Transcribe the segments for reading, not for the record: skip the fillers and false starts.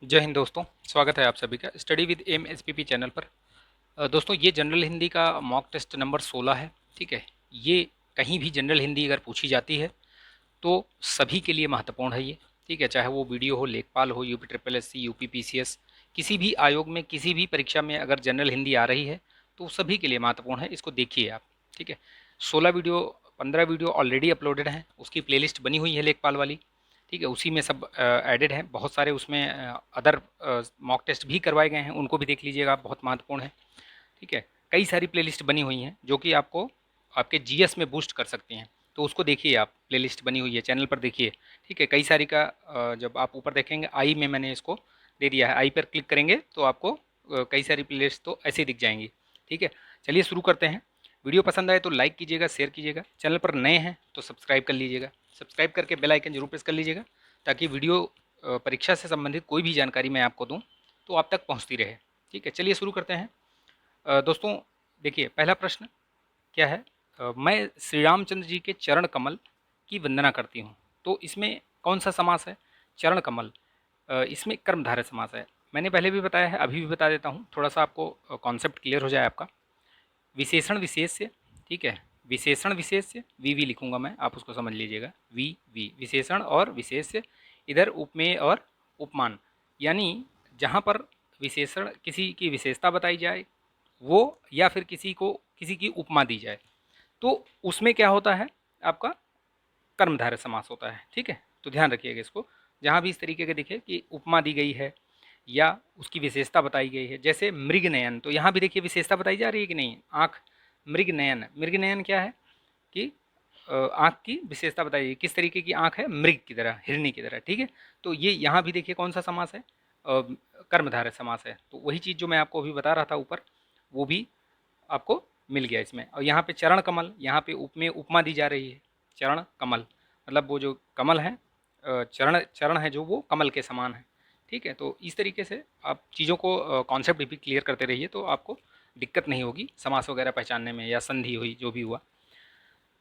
जय हिंद दोस्तों। स्वागत है आप सभी का study with M S P P channel पर। दोस्तों ये जनरल हिंदी का मॉक टेस्ट नंबर 16 है। ठीक है, ये कहीं भी जनरल हिंदी अगर पूछी जाती है तो सभी के लिए महत्वपूर्ण है ये। ठीक है, चाहे वो वीडियो हो, लेखपाल हो, UP triple S C, UP P C S, किसी भी आयोग में किसी भी परीक्षा में अगर जनरल हिंदी आ रही है तो सभी के लिए महत्वपूर्ण है। इसको देखिए आप। ठीक है, 16 वीडियो, 15 वीडियो ऑलरेडी अपलोडेड हैं, उसकी प्लेलिस्ट बनी हुई है लेखपाल वाली। ठीक है, उसी में सब एडेड हैं, बहुत सारे उसमें अदर मॉक टेस्ट भी करवाए गए हैं, उनको भी देख लीजिएगा, बहुत महत्वपूर्ण है। ठीक है, कई सारी प्लेलिस्ट बनी हुई हैं जो कि आपको आपके जीएस में बूस्ट कर सकती हैं, तो उसको देखिए आप। प्लेलिस्ट बनी हुई है चैनल पर, देखिए। ठीक है, कई सारी का जब आप ऊपर देखेंगे आई में मैंने इसको दे दिया है, आई पर क्लिक करेंगे तो आपको कई सारी प्लेलिस्ट तो ऐसे दिख जाएंगी। ठीक है, चलिए शुरू करते हैं। वीडियो पसंद आए तो लाइक कीजिएगा, शेयर कीजिएगा, चैनल पर नए हैं तो सब्सक्राइब कर लीजिएगा, सब्सक्राइब करके बेल आइकन जरूर प्रेस कर लीजिएगा, ताकि वीडियो परीक्षा से संबंधित कोई भी जानकारी मैं आपको दूं तो आप तक पहुंचती रहे। ठीक है, चलिए शुरू करते हैं। दोस्तों देखिए, पहला प्रश्न क्या है? मैं श्री रामचंद्र जी के चरण कमल की वंदना करती हूँ। तो इसमें कौन सा समास है? चरण कमल। इसमें कर्मधारय समास है। मैंने पहले भी बताया है, अभी भी बता देता हूँ, थोड़ा सा आपको कॉन्सेप्ट क्लियर हो जाए आपका। विशेषण विशेष्य। ठीक है, विशेषण विशेष्य वी लिखूंगा मैं, आप उसको समझ लीजिएगा। वी विशेषण और विशेष्य, इधर उपमेय और उपमान, यानी जहाँ पर विशेषण किसी की विशेषता बताई जाए वो, या फिर किसी की उपमा दी जाए, तो उसमें क्या होता है आपका? कर्मधारय समास होता है। ठीक है, तो ध्यान रखिएगा इसको। जहाँ भी इस तरीके के दिखे कि उपमा दी गई है या उसकी विशेषता बताई गई है, जैसे मृग नयन, तो यहाँ भी देखिए विशेषता बताई जा रही है कि नहीं? आँख, मृग नयन। मृग नयन क्या है कि आँख की विशेषता बताई गई, किस तरीके की आँख है? मृग की तरह, हिरणी की तरह। ठीक है, तो ये यहाँ भी देखिए कौन सा समास है? कर्मधारय समास है। तो वही चीज़ जो मैं आपको अभी बता रहा था ऊपर, वो भी आपको मिल गया इसमें। और यहाँ पे चरण कमल, यहाँ पे उपमेय उपमा दी जा रही है। चरण कमल मतलब वो जो कमल है, चरण चरण है जो, वो कमल के समान है। ठीक है, तो इस तरीके से आप चीज़ों को कॉन्सेप्ट भी क्लियर करते रहिए तो आपको दिक्कत नहीं होगी समास वगैरह पहचानने में, या संधि हुई जो भी हुआ।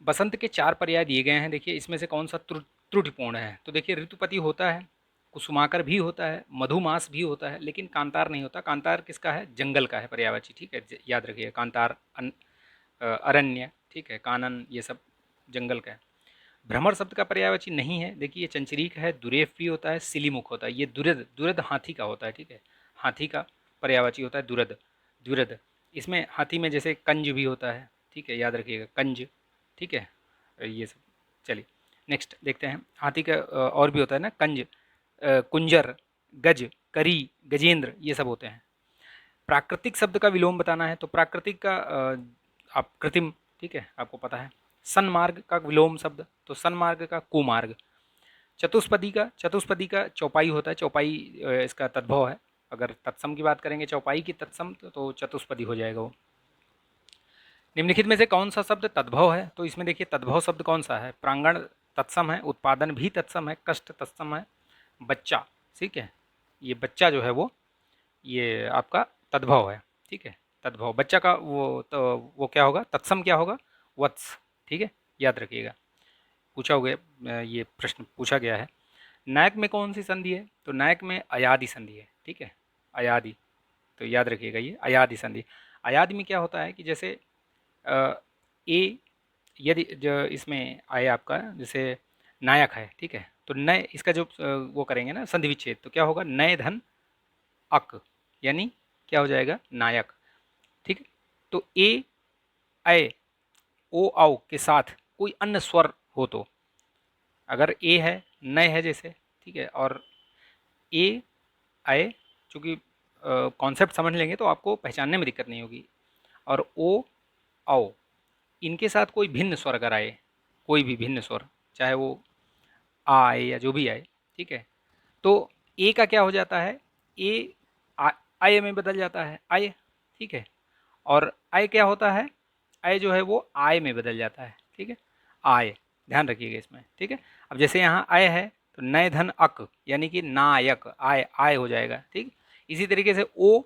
बसंत के 4 पर्याय दिए गए हैं, देखिए इसमें से कौन सा त्रुटिपूर्ण है? तो देखिए ऋतुपति होता है, कुसुमाकर भी होता है, मधुमास भी होता है, लेकिन कांतार नहीं होता। कांतार किसका है? जंगल का है, पर्यायवाची। ठीक है, याद रखिए, कांतार अरण्य, ठीक है, कानन, ये सब जंगल का है। भ्रमर शब्द का पर्यायवाची नहीं है। देखिए ये चंचरीक है, दुरेफ भी होता है, सिलीमुख होता है। ये दुरद, दुरद हाथी का होता है। ठीक है, हाथी का पर्यायवाची होता है दुरद, दुरद। इसमें हाथी में जैसे कंज भी होता है। ठीक है, याद रखिएगा, कंज। ठीक है, ये सब। चलिए नेक्स्ट देखते हैं। हाथी का और भी होता है ना, कंज, कुंजर, गज, करी, गजेंद्र, ये सब होते हैं। प्राकृतिक शब्द का विलोम बताना है, तो प्राकृतिक का आप कृत्रिम। ठीक है, आपको पता है। सन्मार्ग का विलोम शब्द, तो सन्मार्ग का कुमार्ग। चतुष्पदी का चौपाई होता है। चौपाई इसका तद्भव है। अगर तत्सम की बात करेंगे, चौपाई की तत्सम, तो चतुष्पदी हो जाएगा वो। निम्नलिखित में से कौन सा शब्द तद्भव है? तो इसमें देखिए तद्भव शब्द कौन सा है? प्रांगण तत्सम है, उत्पादन भी तत्सम है, कष्ट तत्सम है, बच्चा। ठीक है, ये बच्चा जो है ये आपका तद्भव है। ठीक है, तद्भव बच्चा का वो क्या होगा? तत्सम क्या होगा? वत्स। ठीक है, याद रखिएगा, पूछा हो गया, ये प्रश्न पूछा गया है। नायक में कौन सी संधि है? तो नायक में अयादि संधि है। ठीक है, अयादि, तो याद रखिएगा ये अयादि संधि। अयादि में क्या होता है कि जैसे ए, यदि जो इसमें आए आपका, जैसे नायक है। ठीक है, तो नए, इसका जो वो करेंगे ना संधि विच्छेद, तो क्या होगा? नए धन अक, यानी क्या हो जाएगा? नायक। ठीक है, तो ए, ऐ, ओ, औ के साथ कोई अन्य स्वर हो, तो अगर ए है, नए है जैसे, ठीक है, और ए, ऐ, चूँकि कॉन्सेप्ट समझ लेंगे तो आपको पहचानने में दिक्कत नहीं होगी। और ओ, औ, इनके साथ कोई भिन्न स्वर अगर आए, कोई भी भिन्न स्वर, चाहे वो आ आए या जो भी आए, ठीक है, तो ए का क्या हो जाता है? ए आय में बदल जाता है, आय। ठीक है, और आय क्या होता है? आय जो है वो आय में बदल जाता है। ठीक है, आय, ध्यान रखिएगा इसमें। ठीक है, अब जैसे यहाँ आय है तो नए धन अक, यानी कि नायक, आय, आय हो जाएगा। ठीक, इसी तरीके से ओ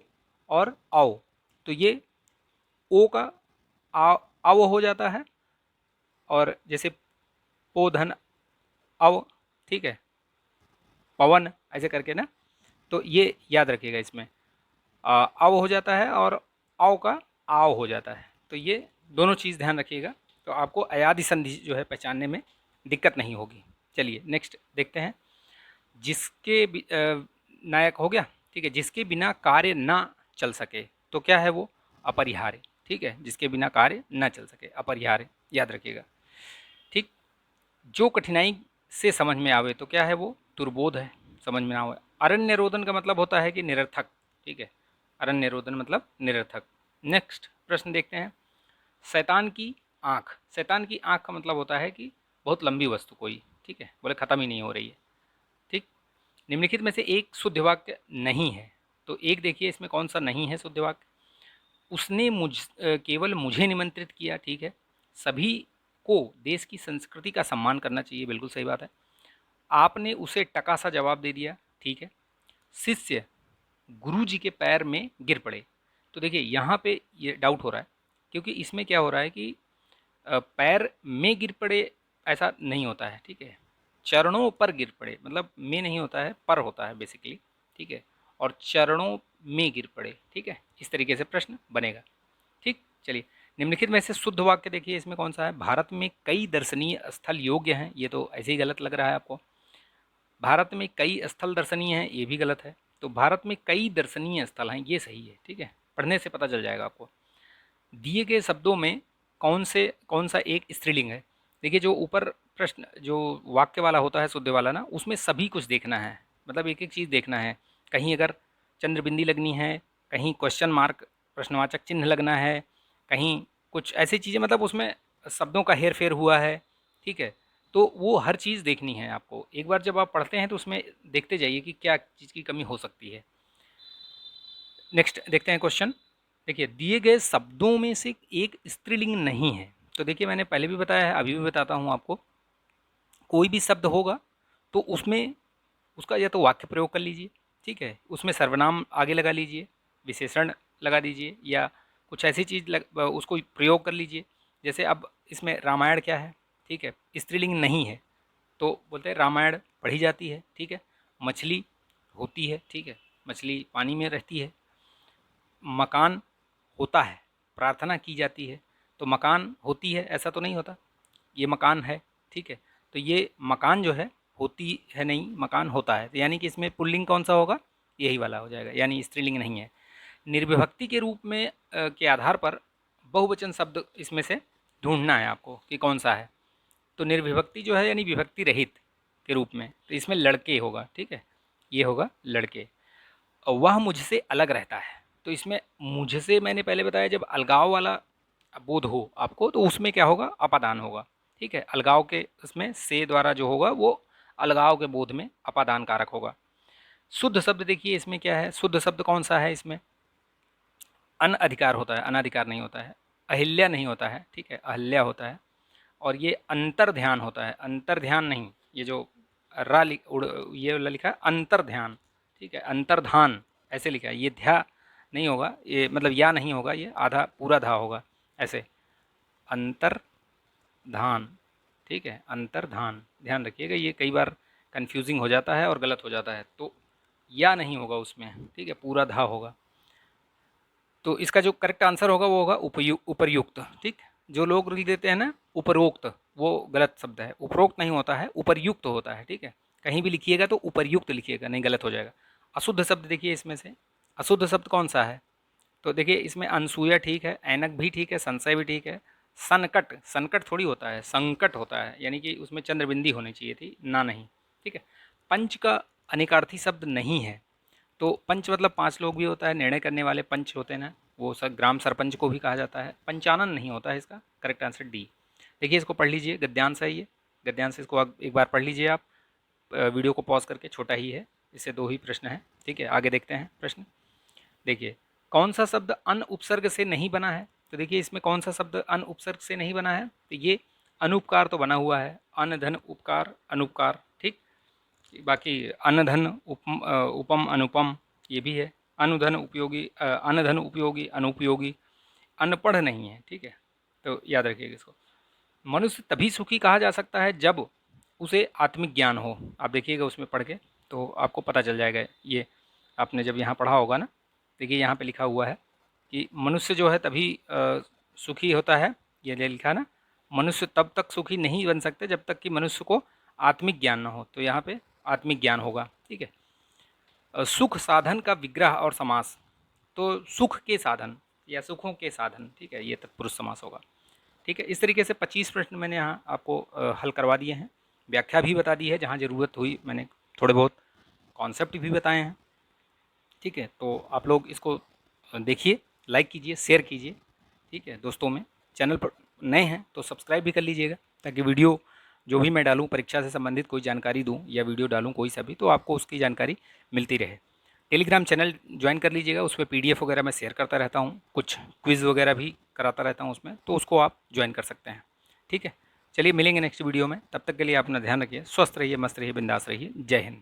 और औ, तो ये ओ का अव हो जाता है, और जैसे पो धन अव, ठीक है, पवन, ऐसे करके ना, तो ये याद रखिएगा, इसमें आव हो जाता है और आओ का आओ हो जाता है, तो ये दोनों चीज़ ध्यान रखिएगा, तो आपको अयादि संधि जो है पहचानने में दिक्कत नहीं होगी। चलिए नेक्स्ट देखते हैं। जिसके नायक हो गया, ठीक है। जिसके बिना कार्य ना चल सके, तो क्या है वो? अपरिहार्य, ठीक है। जिसके बिना कार्य ना चल सके, अपरिहार्य, याद रखिएगा, ठीक। जो कठिनाई से समझ में आवे, तो क्या है वो? दुर्बोध है, समझ में ना आवे। अरण्य रोदन का मतलब होता है कि निरर्थक, ठीक है। अरण्य रोदन मतलब निरर्थक। नेक्स्ट प्रश्न देखते हैं। शैतान की आँख, शैतान की आँख का मतलब होता है कि बहुत लंबी वस्तु कोई, ठीक है, बोले ख़त्म ही नहीं हो रही है, ठीक। निम्नलिखित में से एक शुद्ध वाक्य नहीं है, तो एक देखिए इसमें कौन सा नहीं है शुद्ध वाक्य। उसने केवल मुझे निमंत्रित किया, ठीक है। सभी को देश की संस्कृति का सम्मान करना चाहिए, बिल्कुल सही बात है। आपने उसे टका सा जवाब दे दिया, ठीक है। शिष्य गुरु जी के पैर में गिर पड़े, तो देखिए यहाँ पे ये डाउट हो रहा है, क्योंकि इसमें क्या हो रहा है कि पैर में गिर पड़े ऐसा नहीं होता है, ठीक है। चरणों पर गिर पड़े, मतलब में नहीं होता है, पर होता है बेसिकली, ठीक है। और चरणों में गिर पड़े, ठीक है, इस तरीके से प्रश्न बनेगा, ठीक। चलिए निम्नलिखित में से शुद्ध वाक्य देखिए, इसमें कौन सा है? भारत में कई दर्शनीय स्थल योग्य हैं, ये तो ऐसे ही गलत लग रहा है आपको। भारत में कई स्थल दर्शनीय हैं, ये भी गलत है। तो भारत में कई दर्शनीय स्थल हैं, ये सही है, ठीक है। पढ़ने से पता चल जाएगा आपको। दिए गए शब्दों में कौन सा एक स्त्रीलिंग है? देखिए जो ऊपर प्रश्न जो वाक्य वाला होता है शुद्ध वाला ना, उसमें सभी कुछ देखना है, मतलब एक एक चीज़ देखना है। कहीं अगर चंद्रबिंदी लगनी है, कहीं क्वेश्चन मार्क प्रश्नवाचक चिन्ह लगना है, कहीं कुछ ऐसी चीज़ें, मतलब उसमें शब्दों का हेर फेर हुआ है, ठीक है। तो वो हर चीज़ देखनी है आपको। एक बार जब आप पढ़ते हैं तो उसमें देखते जाइए कि क्या चीज़ की कमी हो सकती है। नेक्स्ट देखते हैं क्वेश्चन। देखिए दिए गए शब्दों में से एक स्त्रीलिंग नहीं है, तो देखिए मैंने पहले भी बताया है, अभी भी बताता हूँ आपको। कोई भी शब्द होगा तो उसमें उसका या तो वाक्य प्रयोग कर लीजिए, ठीक है, उसमें सर्वनाम आगे लगा लीजिए, विशेषण लगा दीजिए, या कुछ ऐसी चीज़ उसको प्रयोग कर लीजिए। जैसे अब इसमें रामायण क्या है, ठीक है, स्त्रीलिंग नहीं है, तो बोलते हैं रामायण पढ़ी जाती है, ठीक है। मछली होती है, ठीक है, मछली पानी में रहती है। मकान होता है, प्रार्थना की जाती है, तो मकान होती है ऐसा तो नहीं होता, ये मकान है, ठीक है। तो ये मकान जो है होती है नहीं, मकान होता है, तो यानी कि इसमें पुल्लिंग कौन सा होगा? यही वाला हो जाएगा, यानी स्त्रीलिंग नहीं है। निर्विभक्ति के रूप में के आधार पर बहुवचन शब्द इसमें से ढूंढना है आपको कि कौन सा है। तो निर्विभक्ति जो है यानी विभक्ति रहित के रूप में, तो इसमें लड़के होगा, ठीक है, ये होगा लड़के। वह मुझसे अलग रहता है, तो इसमें मुझसे मैंने पहले बताया, जब अलगाव वाला बोध हो आपको तो उसमें क्या होगा? अपादान होगा, ठीक है। अलगाव के उसमें से द्वारा जो होगा वो अलगाव के बोध में अपादान कारक होगा। शुद्ध शब्द देखिए इसमें क्या है, शुद्ध शब्द कौन सा है? इसमें अन अधिकार होता है, अनाधिकार नहीं होता है। अहिल्या नहीं होता है, ठीक है, अहल्या होता है। और ये अंतर ध्यान होता है, अंतर ध्यान नहीं, ये जो ये वाला लिखा है अंतर ध्यान, ठीक है, अंतर्धान ऐसे लिखा है, ये ध्या नहीं होगा, ये मतलब या नहीं होगा, ये आधा पूरा धा होगा ऐसे, अंतर्धान, ठीक है, अंतर्धान, ध्यान रखिएगा, ये कई बार कंफ्यूजिंग हो जाता है और गलत हो जाता है, तो या नहीं होगा उसमें, ठीक है, पूरा धा होगा। तो इसका जो करेक्ट आंसर होगा वो होगा उपर्युक्त, ठीक। जो लोग लिख देते हैं ना उपरोक्त, वो गलत शब्द है, उपरोक्त नहीं होता है, उपर्युक्त होता है, ठीक है। कहीं भी लिखिएगा तो उपर्युक्त लिखिएगा, नहीं गलत हो जाएगा। अशुद्ध शब्द देखिए इसमें से, अशुद्ध शब्द कौन सा है? तो देखिए इसमें अनसूया ठीक है, ऐनक भी ठीक है, संशय भी ठीक है। संकट, संकट थोड़ी होता है, संकट होता है, यानी कि उसमें चंद्रबिंदी होनी चाहिए थी ना, नहीं, ठीक है। पंच का अनेकार्थी शब्द नहीं है, तो पंच मतलब 5 लोग भी होता है, निर्णय करने वाले पंच होते हैं ना, वो सब ग्राम सरपंच को भी कहा जाता है। पंचानन नहीं होता है, इसका करेक्ट आंसर डी। देखिए इसको पढ़ लीजिए, गद्यांश है ये, गद्यांश, इसको एक बार पढ़ लीजिए आप, वीडियो को पॉज करके, छोटा ही है, इससे 2 ही प्रश्न हैं, ठीक है। आगे देखते हैं प्रश्न। देखिए कौन सा शब्द अन उपसर्ग से नहीं बना है? तो देखिए इसमें कौन सा शब्द अन उपसर्ग से नहीं बना है? तो ये अनुपकार तो बना हुआ है, अन धन उपकार अनुपकार, ठीक। बाकी अनधन उपम अनुपम ये भी है, अनुधन उपयोगी अनधन उपयोगी अनुपयोगी, अनपढ़ नहीं है, ठीक है। तो याद रखिएगा इसको। मनुष्य तभी सुखी कहा जा सकता है जब उसे आत्मिक ज्ञान हो। आप देखिएगा उसमें पढ़ के तो आपको पता चल जाएगा ये। आपने जब यहाँ पढ़ा होगा ना, देखिए यहाँ पे लिखा हुआ है कि मनुष्य जो है तभी सुखी होता है। ये लिखा ना, मनुष्य तब तक सुखी नहीं बन सकते जब तक कि मनुष्य को आत्मिक ज्ञान ना हो। तो यहाँ पे आत्मिक ज्ञान होगा, ठीक है। सुख साधन का विग्रह और समास, तो सुख के साधन या सुखों के साधन, ठीक है, ये तत्पुरुष समास होगा, ठीक है। इस तरीके से 25 प्रश्न मैंने यहाँ आपको हल करवा दिए हैं, व्याख्या भी बता दी है, जहाँ ज़रूरत हुई मैंने थोड़े बहुत कॉन्सेप्ट भी बताए हैं, ठीक है। तो आप लोग इसको देखिए, लाइक कीजिए, शेयर कीजिए, ठीक है दोस्तों में। चैनल पर नए हैं तो सब्सक्राइब भी कर लीजिएगा, ताकि वीडियो जो भी मैं डालूँ, परीक्षा से संबंधित कोई जानकारी दूँ या वीडियो डालूँ कोई सा भी, तो आपको उसकी जानकारी मिलती रहे। टेलीग्राम चैनल ज्वाइन कर लीजिएगा, उसमें पीडीएफ वगैरह मैं शेयर करता रहता हूँ, कुछ क्विज़ वगैरह भी कराता रहता हूँ उसमें, तो उसको आप ज्वाइन कर सकते हैं, ठीक है। चलिए मिलेंगे नेक्स्ट वीडियो में, तब तक के लिए अपना ध्यान रखिए, स्वस्थ रहिए, मस्त रहिए, बिंदास रहिए। जय हिंद।